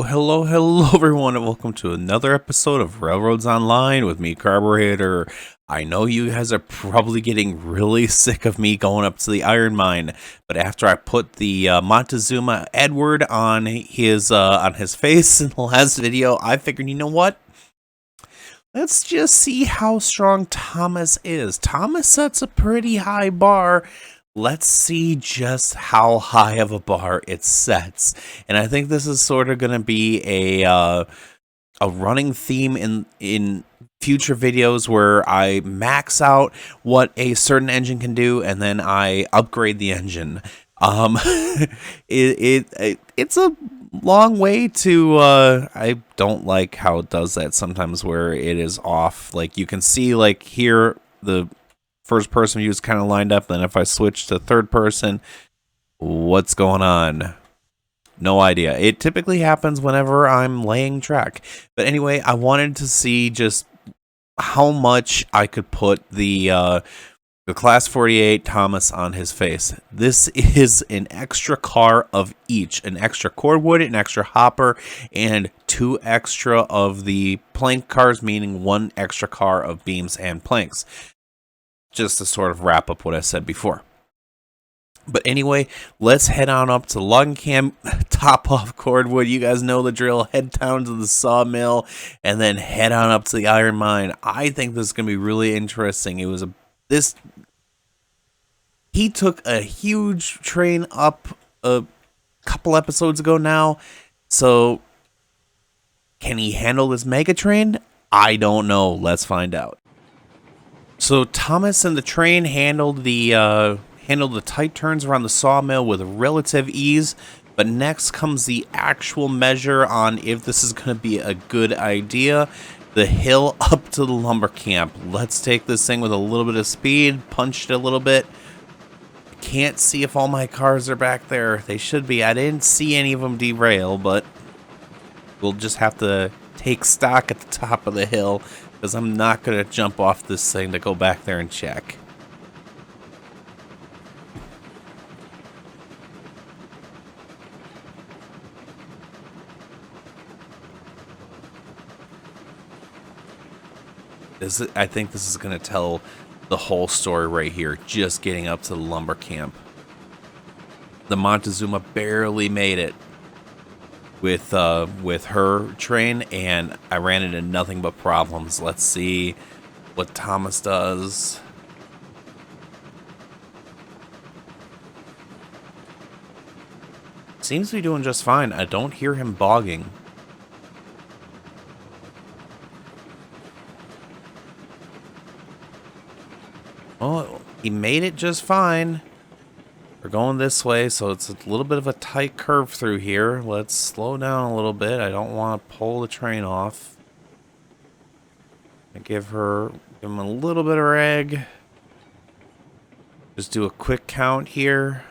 Hello, everyone, and welcome to another episode of Railroads Online with me, Carburetor. I know you guys are probably getting really sick of me going up to the iron mine, but after I put the Montezuma Edward on his face in the last video, I figured, you know what? Let's just see how strong Thomas is. Thomas sets a pretty high bar. Let's see just how high of a bar it sets. And I think this is sort of going to be a running theme in future videos where I max out what a certain engine can do and then I upgrade the engine. It's a long way to I don't like how it does that sometimes where it is off. Like you can see like here the first person view is kind of lined up, then if I switch to third person, what's going on? No idea. It typically happens whenever I'm laying track. But anyway, I wanted to see just how much I could put the Class 48 Thomas on his face. This is an extra car of each. An extra cordwood, an extra hopper, and 2 extra of the plank cars, meaning 1 extra car of beams and planks. Just to sort of wrap up what I said before. But anyway, let's head on up to logging camp, top off cordwood. You guys know the drill. Head down to the sawmill, and then head on up to the iron mine. I think this is going to be really interesting. He took a huge train up a couple episodes ago now. So, can he handle this mega train? I don't know. Let's find out. So Thomas and the train handled the tight turns around the sawmill with relative ease, but next comes the actual measure on if this is going to be a good idea. The hill up to the lumber camp. Let's take this thing with a little bit of speed, punch it a little bit. Can't see if all my cars are back there. They should be. I didn't see any of them derail, but we'll just have to take stock at the top of the hill, because I'm not going to jump off this thing to go back there and check. I think this is going to tell the whole story right here, just getting up to the lumber camp. The Montezuma barely made it with her train, and I ran into nothing but problems. Let's see what Thomas does. Seems to be doing just fine. I don't hear him bogging. Oh, he made it just fine. We're going this way, so it's a little bit of a tight curve through here. Let's slow down a little bit. I don't want to pull the train off. I give him a little bit of rag. Just do a quick count here.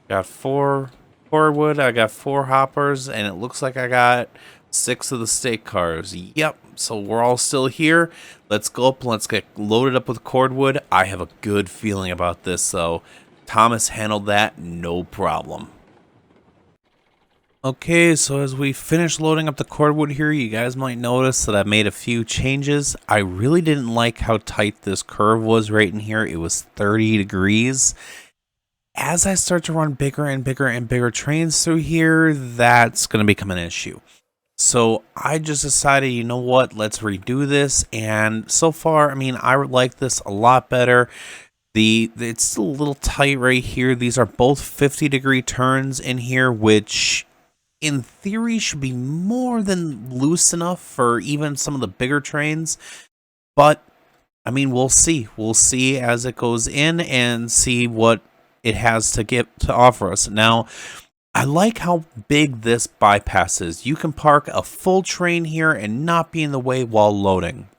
Got 4 cordwood, I got 4 hoppers, and it looks like I got 6 of the stake cars. Yep, so we're all still here. Let's go up, let's get loaded up with cordwood. I have a good feeling about this, so Thomas handled that no problem. Okay, so as we finish loading up the cordwood here, you guys might notice that I made a few changes. I really didn't like how tight this curve was right in here. It was 30 degrees. As I start to run bigger and bigger and bigger trains through here, that's going to become an issue. So I just decided, you know what, let's redo this. And so far, I mean, I like this a lot better. It's still a little tight right here. These are both 50-degree turns in here, which in theory should be more than loose enough for even some of the bigger trains. But, I mean, we'll see. We'll see as it goes in and see what it has to offer us. Now, I like how big this bypass is. You can park a full train here and not be in the way while loading.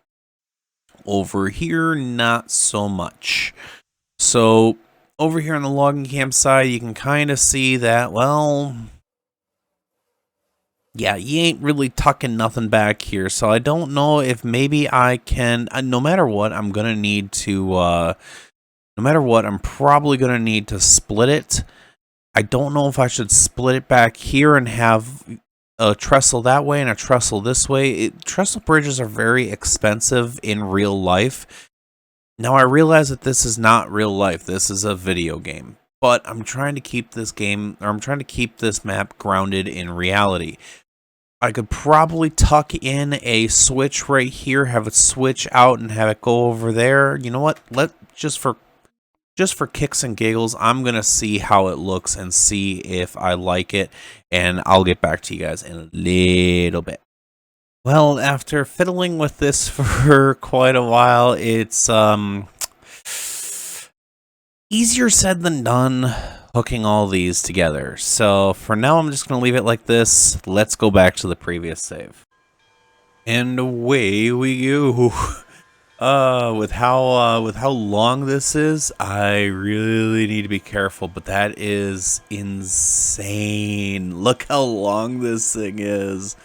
Over here, not so much. So, over here on the logging campsite, you can kind of see that, well, yeah, you ain't really tucking nothing back here. So I don't know if maybe I can, no matter what, I'm going to need to, no matter what, I'm probably going to need to split it. I don't know if I should split it back here and have a trestle that way and a trestle this way. Trestle bridges are very expensive in real life. Now, I realize that this is not real life. This is a video game. But I'm trying to keep this I'm trying to keep this map grounded in reality. I could probably tuck in a switch right here, have it switch out and have it go over there. You know what? Just for kicks and giggles, I'm going to see how it looks and see if I like it. And I'll get back to you guys in a little bit. Well, after fiddling with this for quite a while, it's easier said than done hooking all these together. So for now, I'm just going to leave it like this. Let's go back to the previous save. And away we go. With how long this is, I really need to be careful, but that is insane. Look how long this thing is.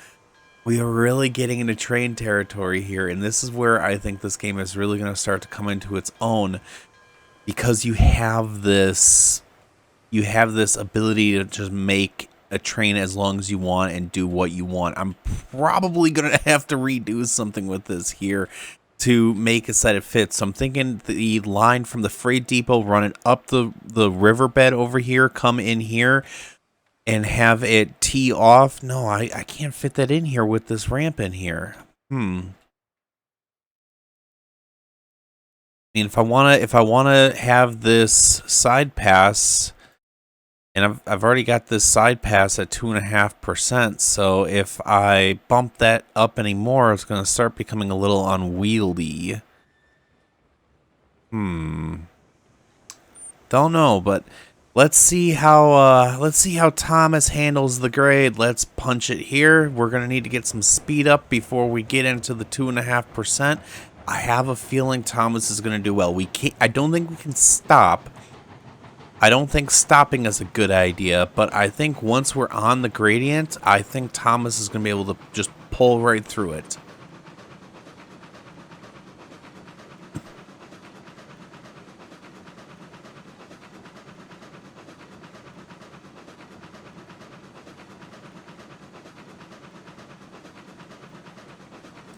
We are really getting into train territory here, and this is where I think this game is really going to start to come into its own, because you have this ability to just make a train as long as you want and do what you want. I'm probably going to have to redo something with this here to make it so that it fits. So I'm thinking the line from the freight depot running up the riverbed over here, come in here, and have it tee off. No, I can't fit that in here with this ramp in here. I mean, if I wanna have this side pass, and I've already got this side pass at 2.5%. So if I bump that up anymore, it's gonna start becoming a little unwieldy. Don't know, but let's see how Thomas handles the grade. Let's punch it here. We're gonna need to get some speed up before we get into the 2.5%. I have a feeling Thomas is gonna do well. I don't think we can stop. I don't think stopping is a good idea, but I think once we're on the gradient, I think Thomas is gonna be able to just pull right through it.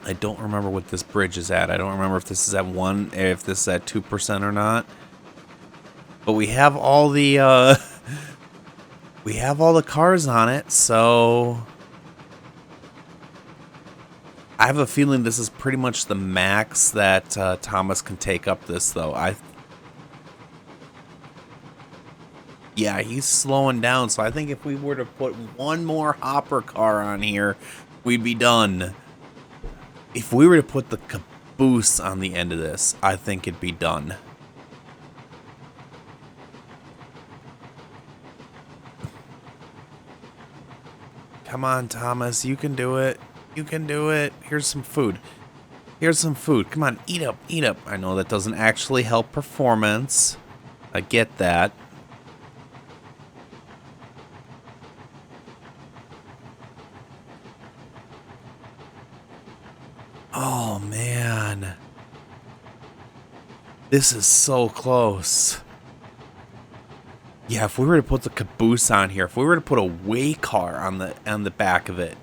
I don't remember what this bridge is at. I don't remember if this is at 1, if this is at 2% or not. But we have all the cars on it, so I have a feeling this is pretty much the max that Thomas can take up this, though. Yeah, he's slowing down, so I think if we were to put one more hopper car on here, we'd be done. If we were to put the caboose on the end of this, I think it'd be done. Come on, Thomas, you can do it. You can do it. Here's some food. Here's some food. Come on, eat up, eat up. I know that doesn't actually help performance. I get that. Oh, man. This is so close. Yeah, if we were to put the caboose on here, if we were to put a way car on the back of it,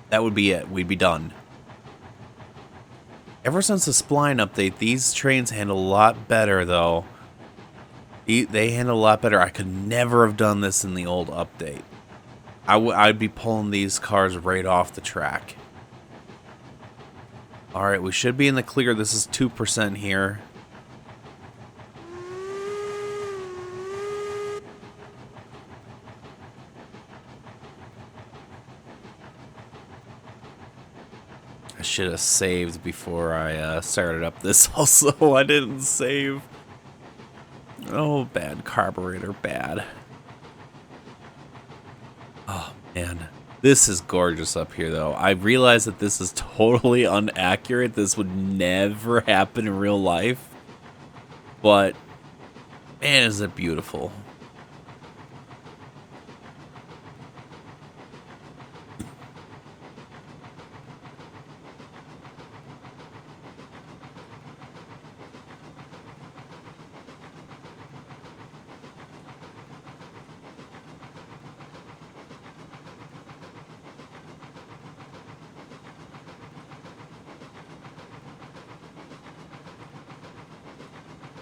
that would be it. We'd be done. Ever since the spline update, these trains handle a lot better, though. They handle a lot better. I could never have done this in the old update. I'd be pulling these cars right off the track. Alright, we should be in the clear. This is 2% here. I should have saved before I started up this also. I didn't save. Oh, bad carburetor, bad. Oh, man. This is gorgeous up here, though. I realize that this is totally inaccurate. This would never happen in real life. But, man, is it beautiful.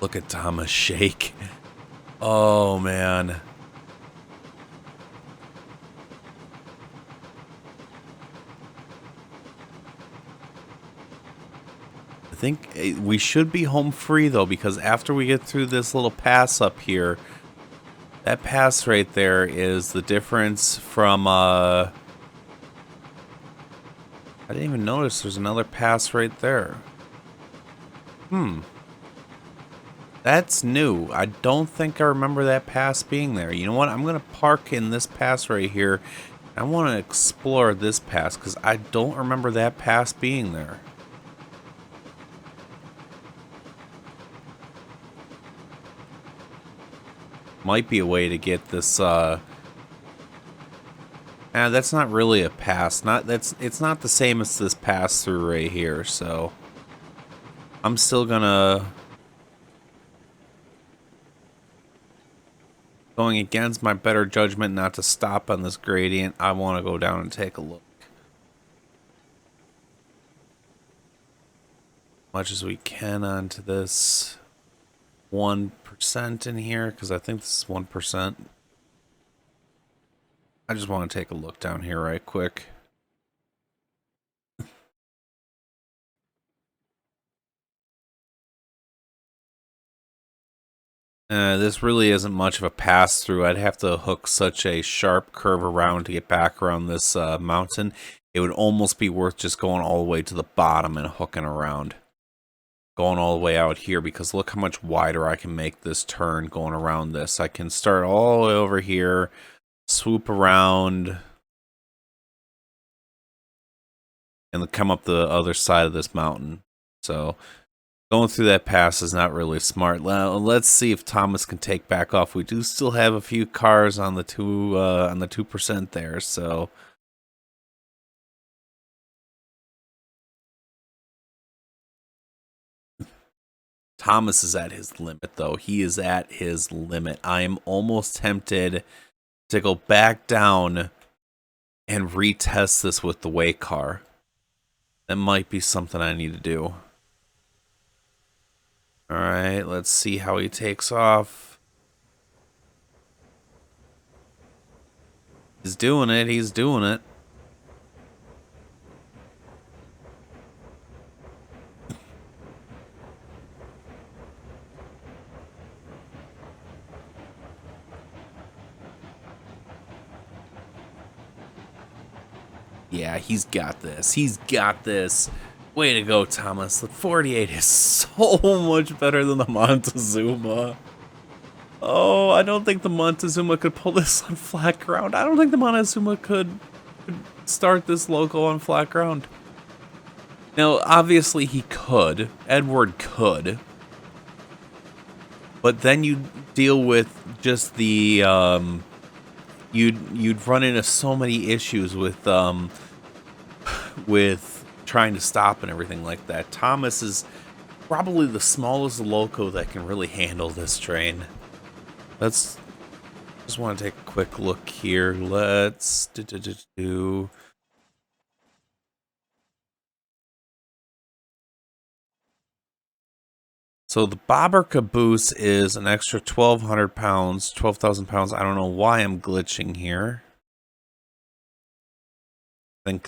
Look at Thomas shake. Oh, man. I think we should be home free, though, because after we get through this little pass up here, that pass right there is the difference from, I didn't even notice there's another pass right there. That's new. I don't think I remember that pass being there. You know what? I'm going to park in this pass right here. I want to explore this pass because I don't remember that pass being there. Might be a way to get this, that's not really a pass. It's not the same as this pass through right here, so I'm still gonna, going against my better judgment not to stop on this gradient. I want to go down and take a look. Much as we can onto this 1% in here, because I think this is 1%. I just want to take a look down here right quick. This really isn't much of a pass through. I'd have to hook such a sharp curve around to get back around this mountain. It would almost be worth just going all the way to the bottom and hooking around. Going all the way out here, because look how much wider I can make this turn going around this. I can start all the way over here, swoop around, and come up the other side of this mountain. So going through that pass is not really smart. Let's see if Thomas can take back off. We do still have a few cars on the 2% there, so Thomas is at his limit, though. He is at his limit. I am almost tempted to go back down and retest this with the way car. That might be something I need to do. Alright, let's see how he takes off. He's doing it, he's doing it. Yeah, he's got this. He's got this. Way to go, Thomas. The 48 is so much better than the Montezuma. Oh, I don't think the Montezuma could pull this on flat ground. I don't think the Montezuma could start this loco on flat ground. Now, obviously he could. Edward could. But then you deal with just the, you'd run into so many issues with trying to stop and everything like that. Thomas is probably the smallest loco that can really handle this train. Let's just want to take a quick look here. Let's do. So the bobber caboose is an extra 1,200 pounds, 12,000 pounds. I don't know why I'm glitching here. I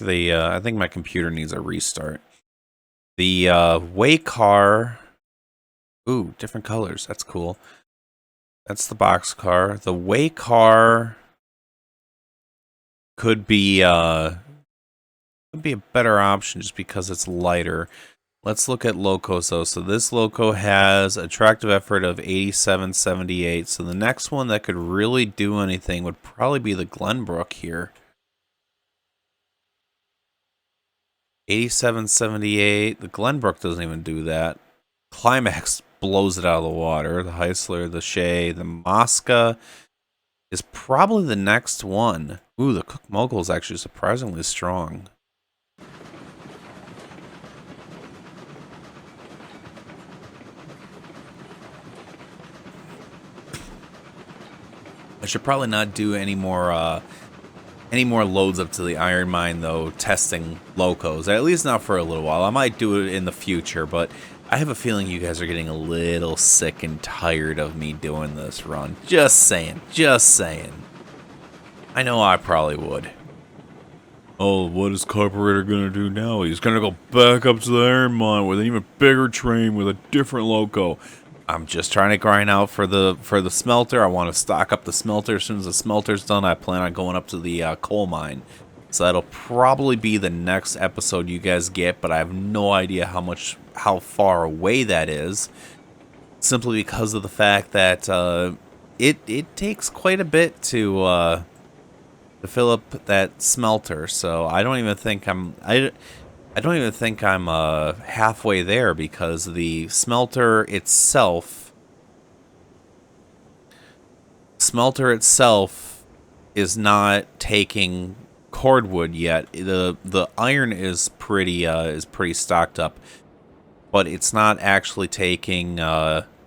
think my computer needs a restart. The way car. Ooh, different colors. That's cool. That's the box car. The way car could be a better option just because it's lighter. Let's look at locos though. So this loco has a tractive effort of 8778. So the next one that could really do anything would probably be the Glenbrook here. 8778. The Glenbrook doesn't even do that. Climax blows it out of the water. The Heisler, the Shea, the Mosca is probably the next one. Ooh, the Cook Mogul is actually surprisingly strong. I should probably not do any more loads up to the iron mine though, testing locos, at least not for a little while. I might do it in the future, but I have a feeling you guys are getting a little sick and tired of me doing this run. Just saying, just saying. I know I probably would. Oh, what is Carburetor gonna do now? He's gonna go back up to the iron mine with an even bigger train with a different loco. I'm just trying to grind out for the smelter. I want to stock up the smelter. As soon as the smelter's done, I plan on going up to the coal mine. So that'll probably be the next episode you guys get, but I have no idea how far away that is. Simply because of the fact that it takes quite a bit to fill up that smelter. So I don't even think I don't even think I'm halfway there, because the smelter itself is not taking cordwood yet. The iron is pretty stocked up, but it's not actually taking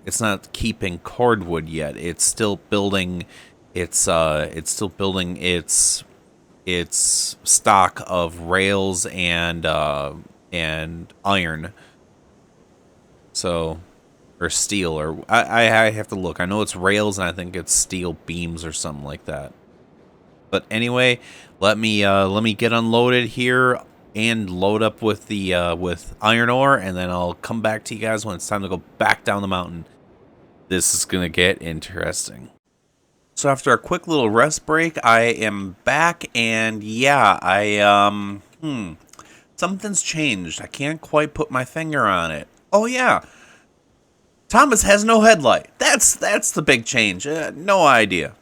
it's not keeping cordwood yet. It's still building its stock of rails and iron. So, or steel, or I have to look. I know it's rails, and I think it's steel beams or something like that. But anyway, let me get unloaded here and load up with the with iron ore, and then I'll come back to you guys when it's time to go back down the mountain. This is gonna get interesting. So after a quick little rest break, I am back, and yeah, something's changed. I can't quite put my finger on it. Oh yeah, Thomas has no headlight. That's the big change. No idea.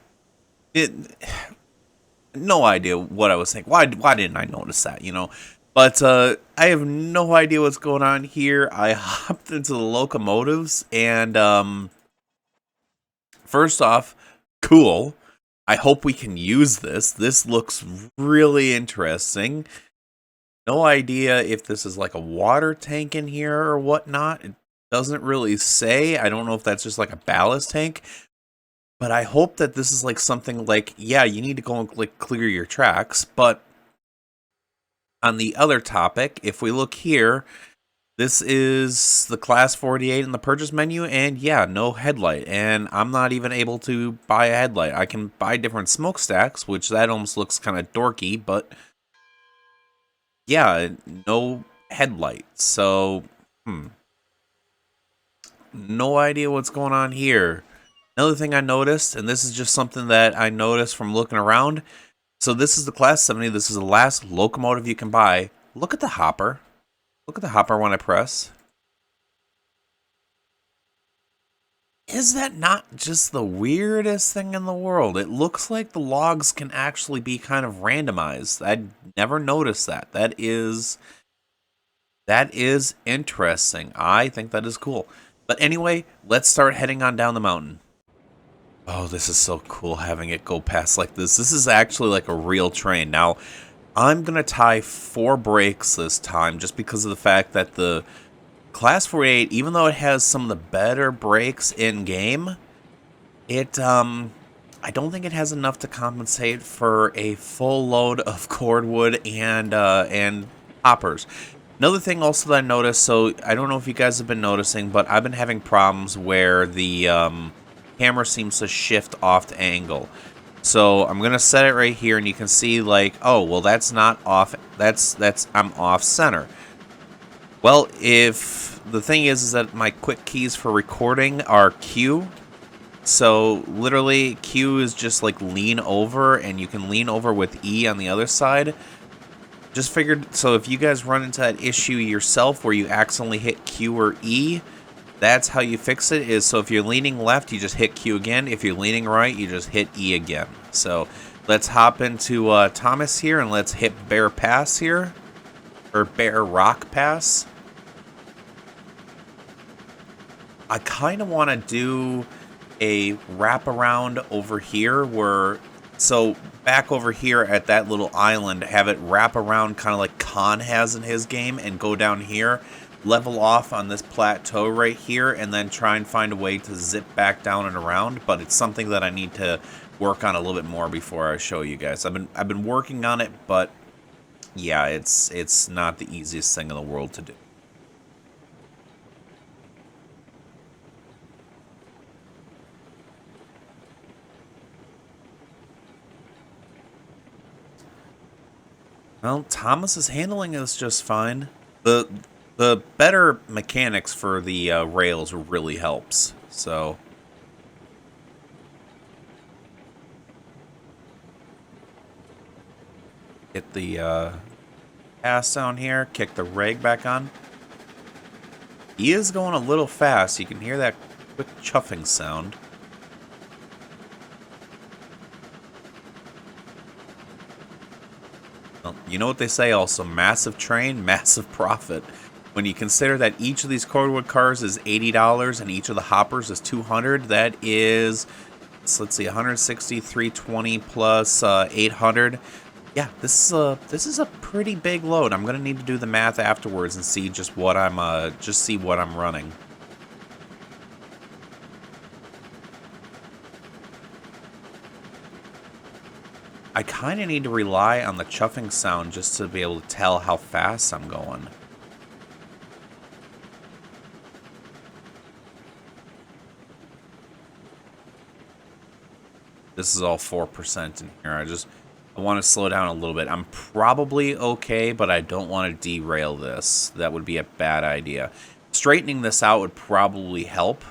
No idea what I was thinking. Why didn't I notice that? You know, but I have no idea what's going on here. I hopped into the locomotives, and first off, cool. I hope we can use this. This looks really interesting. No idea if this is like a water tank in here or whatnot. It doesn't really say. I don't know if that's just like a ballast tank. But I hope that this is like something like, yeah, you need to go and like clear your tracks. But on the other topic, if we look here, this is the Class 48 in the purchase menu, and yeah, no headlight. And I'm not even able to buy a headlight. I can buy different smokestacks, which that almost looks kind of dorky, but yeah, no headlight. So, no idea what's going on here. Another thing I noticed, and this is just something that I noticed from looking around. So this is the Class 70. This is the last locomotive you can buy. Look at the hopper. Look at the hopper when I press. Is that not just the weirdest thing in the world? It looks like the logs can actually be kind of randomized. I'd never noticed that. That is interesting. I think that is cool. But anyway, let's start heading on down the mountain. Oh, this is so cool having it go past like this. This is actually like a real train. Now, I'm going to tie 4 brakes this time just because of the fact that the Class 48, even though it has some of the better brakes in-game, I don't think it has enough to compensate for a full load of cordwood and hoppers. Another thing also that I noticed, so I don't know if you guys have been noticing, but I've been having problems where the camera seems to shift off the angle. So I'm gonna set it right here, and you can see like, oh well, that's not off. I'm off center. Well, if the thing is that my quick keys for recording are Q. So literally Q is just like lean over, and you can lean over with E on the other side. Just figured, so if you guys run into that issue yourself where you accidentally hit Q or E, that's how you fix it. Is so if you're leaning left, you just hit Q again. If you're leaning right, you just hit E again. So let's hop into Thomas here, and let's hit Bear Pass here, or Bear Rock Pass. I kind of want to do a wraparound over here where, so back over here at that little island, have it wrap around kind of like Khan has in his game, and go down here, level off on this plateau right here, and then try and find a way to zip back down and around. But it's something that I need to work on a little bit more before I show you guys. I've been working on it, but yeah, it's not the easiest thing in the world to do. Well, Thomas is handling this just fine. The better mechanics for the rails really helps. So get the pass down here, kick the rag back on. He is going a little fast. You can hear that quick chuffing sound. Well, you know what they say also, massive train, massive profit. When you consider that each of these cordwood cars is $80 and each of the hoppers is $200, that is, let's see, 160, 320 plus 800. Yeah, this is a pretty big load. I'm gonna need to do the math afterwards and see just what I'm running. I kind of need to rely on the chuffing sound just to be able to tell how fast I'm going. This is all 4% in here. I want to slow down a little bit. I'm probably okay, but I don't want to derail this. That would be a bad idea. Straightening this out would probably help.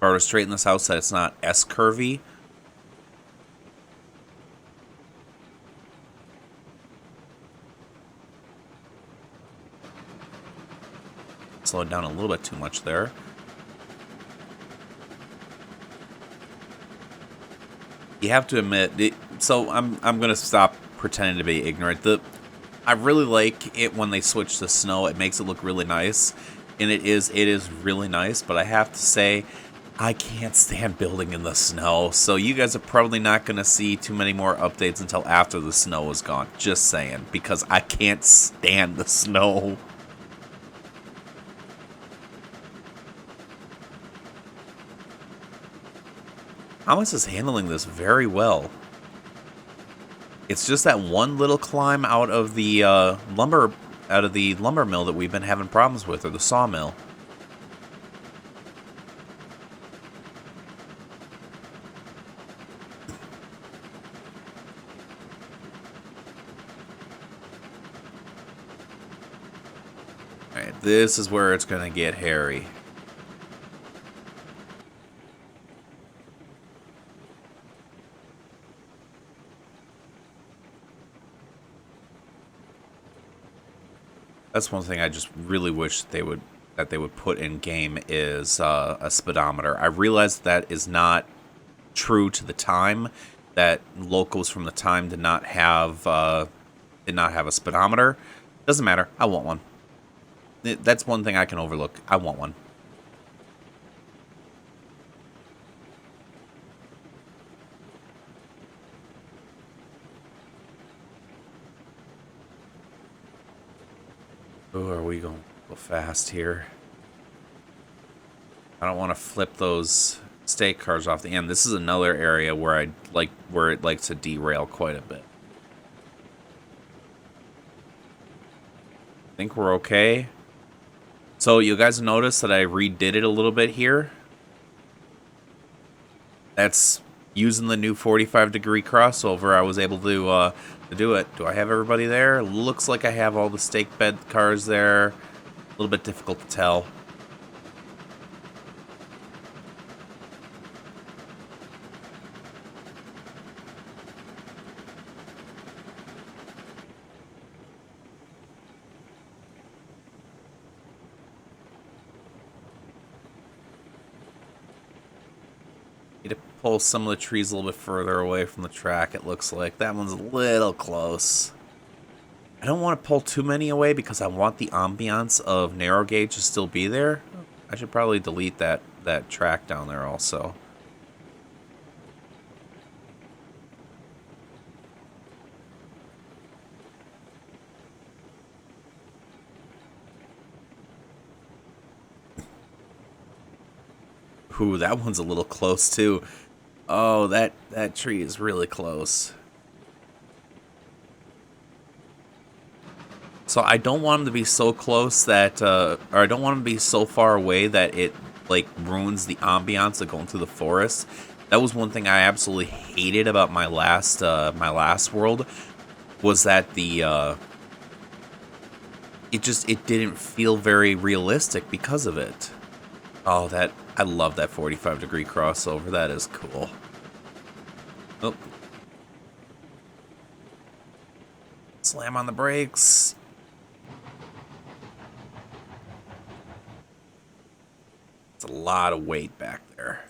Or to straighten this out so that it's not S-curvy. Slowed down a little bit too much there. You have to admit, so I'm gonna stop pretending to be ignorant. I really like it when they switch to snow. It makes it look really nice, and it is really nice. But I have to say, I can't stand building in the snow. So you guys are probably not gonna see too many more updates until after the snow is gone. Just saying, because I can't stand the snow. Thomas is handling this very well. It's just that one little climb out of the lumber mill that we've been having problems with, or the sawmill. All right, this is where it's gonna get hairy. That's one thing I just really wish they would put in game is a speedometer. I realize that is not true to the time, that locals from the time did not have a speedometer. Doesn't matter. I want one. That's one thing I can overlook. I want one. Oh, are we going a little fast here? I don't want to flip those stake cars off the end. This is another area where it likes to derail quite a bit. I think we're okay. So you guys notice that I redid it a little bit here. That's using the new 45-degree crossover. I was able to do it. Do I have everybody there? Looks like I have all the stake bed cars there. A little bit difficult to tell. Need to pull some of the trees a little bit further away from the track, it looks like. That one's a little close. I don't want to pull too many away because I want the ambiance of narrow gauge to still be there. I should probably delete that track down there also. Ooh, that one's a little close too. Oh, that tree is really close. So I don't want them to be so close that, or I don't want them to be so far away that it like ruins the ambiance of going through the forest. That was one thing I absolutely hated about my last world. was that it didn't feel very realistic because of it. Oh, I love that 45-degree crossover. That is cool. Oh. Slam on the brakes. It's a lot of weight back there.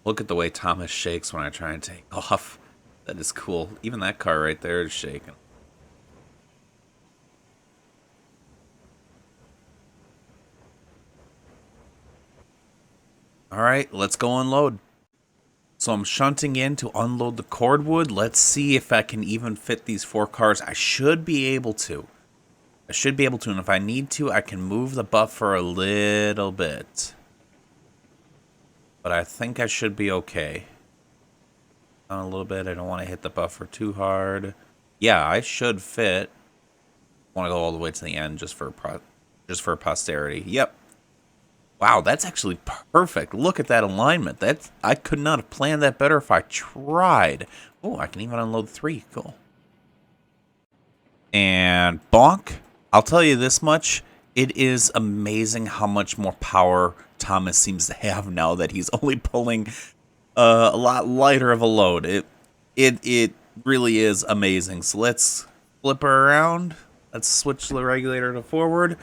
Look at the way Thomas shakes when I try and take off. That is cool. Even that car right there is shaking. Alright, let's go unload. So I'm shunting in to unload the cordwood. Let's see if I can even fit these 4 cars. I should be able to. And if I need to, I can move the buffer a little bit. But I think I should be okay. Down a little bit. I don't want to hit the buffer too hard. Yeah, I should fit. I want to go all the way to the end just for posterity. Yep. Wow, that's actually perfect. Look at that alignment. I could not have planned that better if I tried. Oh, I can even unload 3. Cool. And bonk. I'll tell you this much. It is amazing how much more power Thomas seems to have now that he's only pulling a lot lighter of a load. It really is amazing. So let's flip her around. Let's switch the regulator to forward.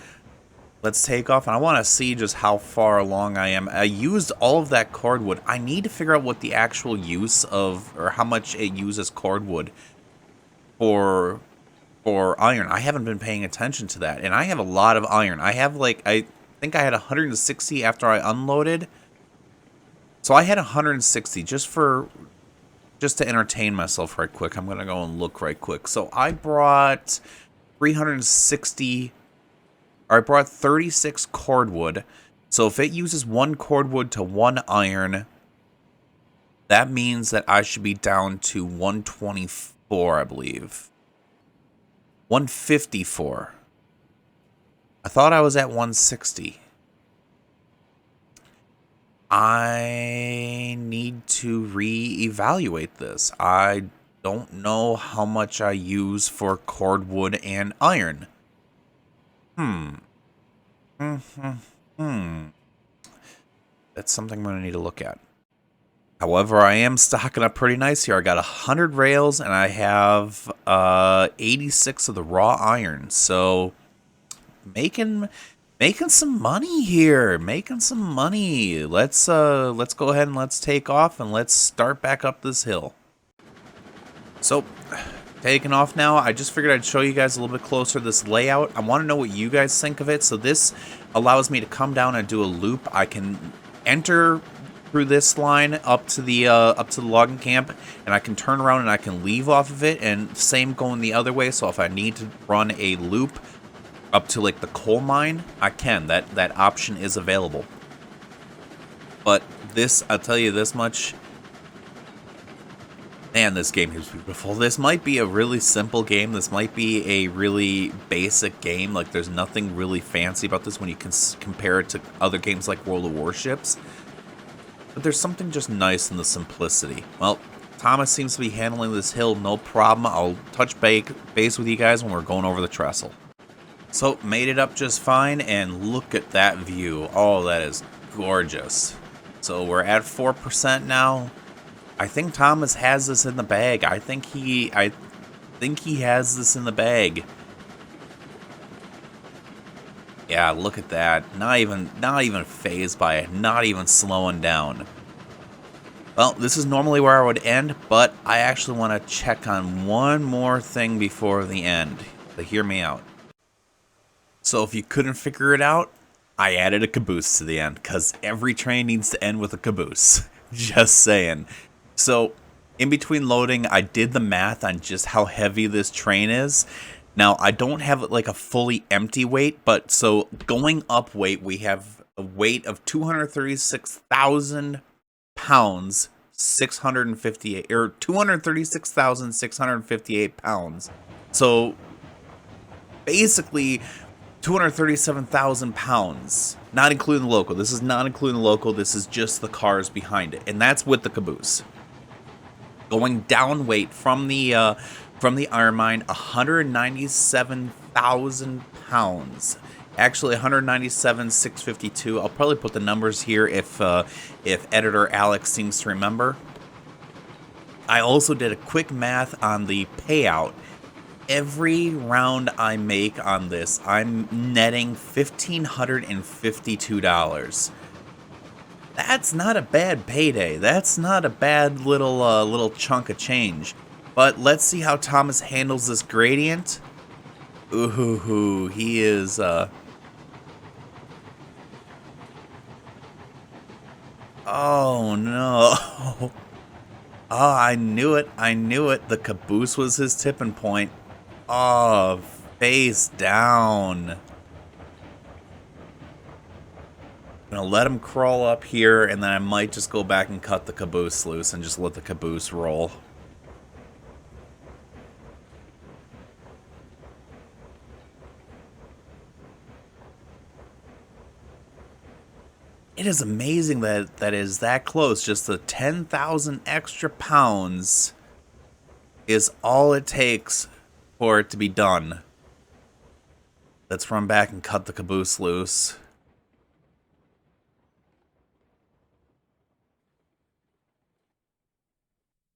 Let's take off, and I want to see just how far along I am. I used all of that cordwood. I need to figure out what the actual use of, or how much it uses cordwood for iron. I haven't been paying attention to that, and I have a lot of iron. I have I think I had 160 after I unloaded. So I had 160 just to entertain myself right quick. I'm gonna go and look right quick. So I brought 360. I brought 36 cordwood. So if it uses 1 cordwood to 1 iron, that means that I should be down to 124, I believe. 154. I thought I was at 160. I need to reevaluate this. I don't know how much I use for cordwood and iron. That's something I'm going to need to look at. However, I am stocking up pretty nice here. I got 100 rails and I have 86 of the raw iron. So making some money here. Making some money. Let's go ahead and let's take off and let's start back up this hill. So taking off now. I just figured I'd show you guys a little bit closer this layout. I want to know what you guys think of it. So this allows me to come down and do a loop. I can enter through this line up to the logging camp, and I can turn around and I can leave off of it, and same going the other way. So if I need to run a loop up to like the coal mine, I can. That option is available. But this, I'll tell you this much. Man, this game is beautiful. This might be a really simple game. This might be a really basic game. Like, there's nothing really fancy about this when you can compare it to other games like World of Warships. But there's something just nice in the simplicity. Well, Thomas seems to be handling this hill no problem. I'll touch base with you guys when we're going over the trestle. So, made it up just fine, and look at that view. Oh, that is gorgeous. So, we're at 4% now. I think Thomas has this in the bag. I think he has this in the bag. Yeah, look at that. Not even fazed by it. Not even slowing down. Well, this is normally where I would end, but I actually want to check on one more thing before the end. So hear me out. So if you couldn't figure it out, I added a caboose to the end, because every train needs to end with a caboose. Just saying. So, in between loading, I did the math on just how heavy this train is. Now, I don't have like a fully empty weight, but so going up weight, we have a weight of 236,000 pounds, 658, or 236,658 pounds. So, basically, 237,000 pounds, not including the local. This is not including the local. This is just the cars behind it, and that's with the caboose. Going down weight from the iron mine, 197,000 pounds. Actually, 197,652. I'll probably put the numbers here if editor Alex seems to remember. I also did a quick math on the payout. Every round I make on this, I'm netting $1,552. That's not a bad payday. That's not a bad little chunk of change. But let's see how Thomas handles this gradient. Ooh, he is oh no. Oh, I knew it. I knew it. The caboose was his tipping point. Oh, face down. I'm gonna let him crawl up here, and then I might just go back and cut the caboose loose and just let the caboose roll. It is amazing that that is that close. Just the 10,000 extra pounds is all it takes for it to be done. Let's run back and cut the caboose loose.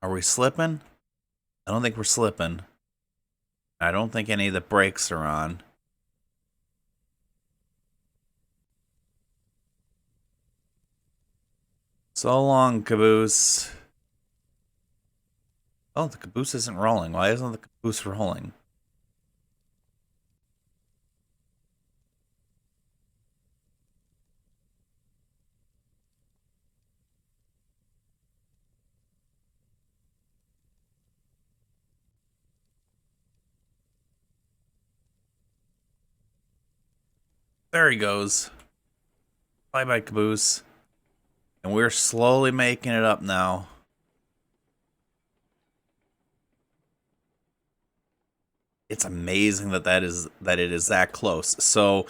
Are we slipping? I don't think we're slipping. I don't think any of the brakes are on. So long, caboose. Oh, the caboose isn't rolling. Why isn't the caboose rolling? There he goes. Bye-bye, caboose. And we're slowly making it up now. It's amazing that it is that close. So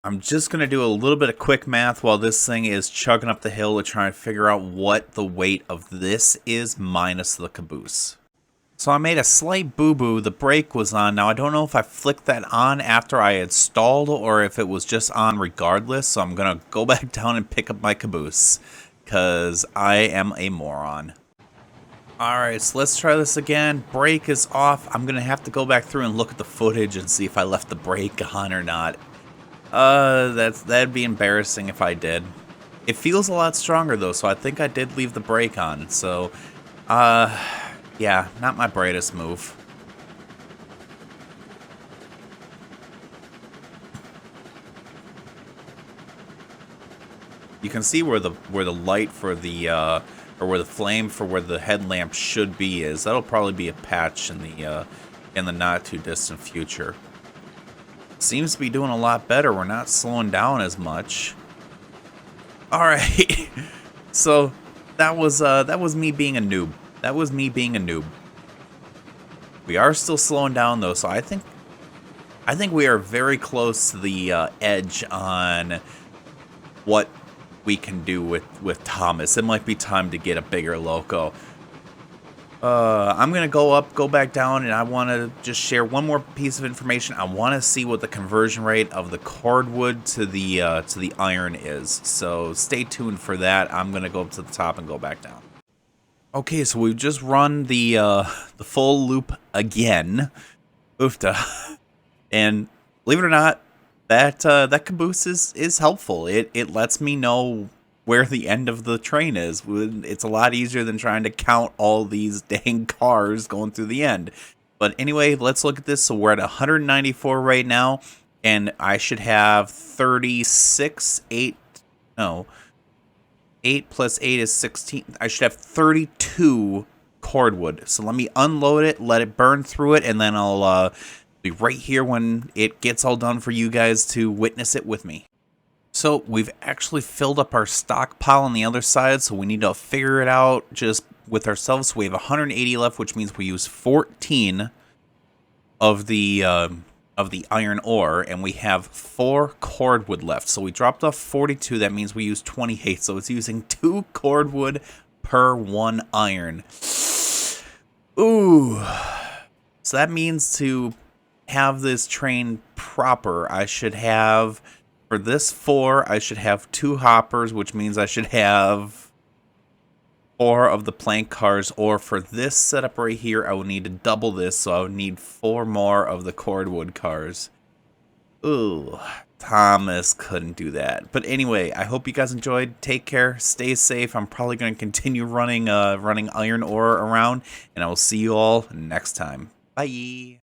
I'm just going to do a little bit of quick math while this thing is chugging up the hill to try and figure out what the weight of this is minus the caboose. So I made a slight boo-boo. The brake was on. Now, I don't know if I flicked that on after I had stalled or if it was just on regardless. So I'm going to go back down and pick up my caboose because I am a moron. Alright, so let's try this again. Brake is off. I'm going to have to go back through and look at the footage and see if I left the brake on or not. That'd be embarrassing if I did. It feels a lot stronger though, so I think I did leave the brake on. So, yeah, not my brightest move. You can see where the light for the or where the flame for where the headlamp should be is. That'll probably be a patch in the not too distant future. Seems to be doing a lot better. We're not slowing down as much. All right, so that was me being a noob. That was me being a noob. We are still slowing down though, so I think we are very close to the edge on what we can do with Thomas. It might be time to get a bigger loco. I'm gonna go back down, and I want to just share one more piece of information. I want to see what the conversion rate of the cordwood to the iron is. So stay tuned for that. I'm gonna go up to the top and go back down. Okay, so we've just run the full loop again. Oofta. And believe it or not, that caboose is helpful. It lets me know where the end of the train is. It's a lot easier than trying to count all these dang cars going through the end. But anyway, let's look at this. So we're at 194 right now, and I should have 36, 8 plus 8 is 16. I should have 32 cordwood. So let me unload it, let it burn through it, and then I'll be right here when it gets all done for you guys to witness it with me. So we've actually filled up our stockpile on the other side, so we need to figure it out just with ourselves. So we have 180 left, which means we use 14 of the of the iron ore, and we have 4 cordwood left. So we dropped off 42. That means we used 28. So it's using 2 cordwood per 1 iron. Ooh. So that means to have this train proper, I should have, for this 4, I should have 2 hoppers, which means I should have 4 of the plank cars, or for this setup right here, I would need to double this, so I would need 4 more of the cordwood cars. Ooh, Thomas couldn't do that. But anyway, I hope you guys enjoyed. Take care, stay safe. I'm probably going to continue running iron ore around, and I will see you all next time. Bye.